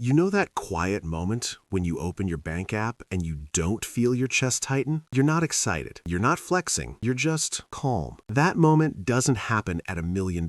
You know that quiet moment when you open your bank app and you don't feel your chest tighten? You're not excited. You're not flexing. You're just calm. That moment doesn't happen at $1 million.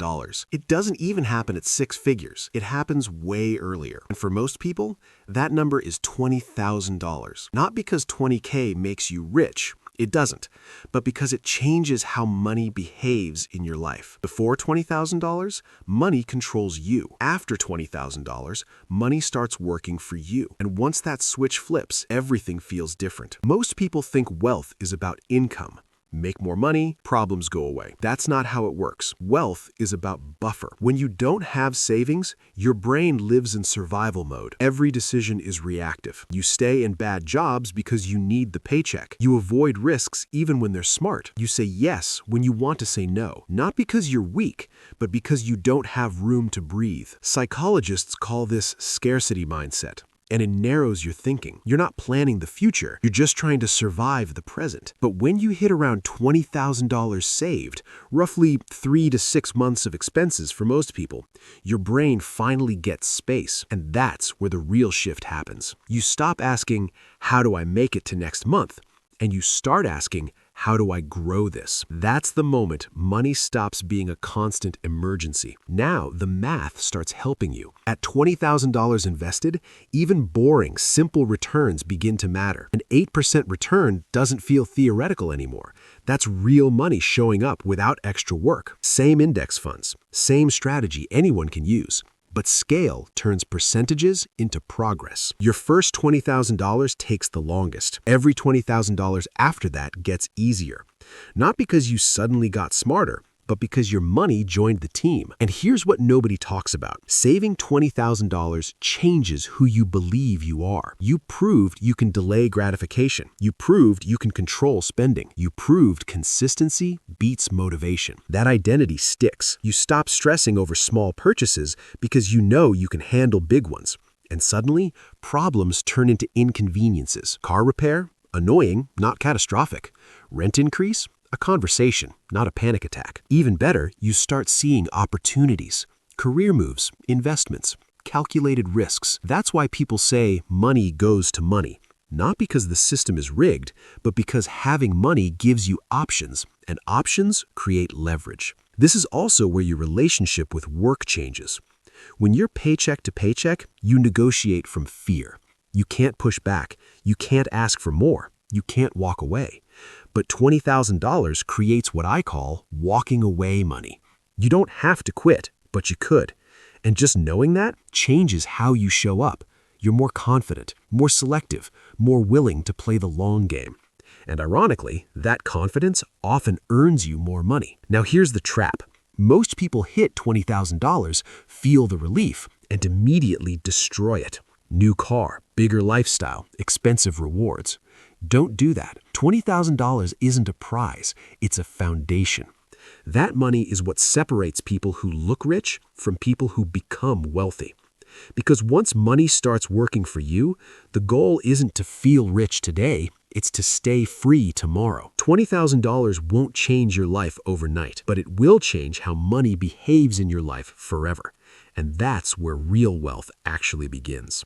It doesn't even happen at six figures. It happens way earlier. And for most people, that number is $20,000. Not because 20K makes you rich. It doesn't, but because it changes how money behaves in your life. Before $20,000, money controls you. After $20,000, money starts working for you. And once that switch flips, everything feels different. Most people think wealth is about income. Make more money, problems go away. That's not how it works. Wealth is about buffer. When you don't have savings, your brain lives in survival mode. Every decision is reactive. You stay in bad jobs because you need the paycheck. You avoid risks even when they're smart. You say yes when you want to say no. Not because you're weak, but because you don't have room to breathe. Psychologists call this scarcity mindset. And it narrows your thinking. You're not planning the future. You're just trying to survive the present. But when you hit around $20,000 saved, roughly 3 to 6 months of expenses for most people, your brain finally gets space. And that's where the real shift happens. You stop asking, how do I make it to next month? And you start asking, how do I grow this? That's the moment money stops being a constant emergency. Now the math starts helping you. At $20,000 invested, even boring, simple returns begin to matter. An 8% return doesn't feel theoretical anymore. That's real money showing up without extra work. Same index funds, same strategy anyone can use. But scale turns percentages into progress. Your first $20,000 takes the longest. Every $20,000 after that gets easier. Not because you suddenly got smarter, but because your money joined the team. And here's what nobody talks about. Saving $20,000 changes who you believe you are. You proved you can delay gratification. You proved you can control spending. You proved consistency beats motivation. That identity sticks. You stop stressing over small purchases because you know you can handle big ones. And suddenly, problems turn into inconveniences. Car repair? Annoying, not catastrophic. Rent increase? A conversation, not a panic attack. Even better, you start seeing opportunities, career moves, investments, calculated risks. That's why people say money goes to money. Not because the system is rigged, but because having money gives you options, and options create leverage. This is also where your relationship with work changes. When you're paycheck to paycheck, you negotiate from fear. You can't push back. You can't ask for more. You can't walk away. But $20,000 creates what I call walking away money. You don't have to quit, but you could. And just knowing that changes how you show up. You're more confident, more selective, more willing to play the long game. And ironically, that confidence often earns you more money. Now here's the trap. Most people hit $20,000, feel the relief, and immediately destroy it. New car, bigger lifestyle, expensive rewards. Don't do that. $20,000 isn't a prize, it's a foundation. That money is what separates people who look rich from people who become wealthy. Because once money starts working for you, the goal isn't to feel rich today, it's to stay free tomorrow. $20,000 won't change your life overnight, but it will change how money behaves in your life forever. And that's where real wealth actually begins.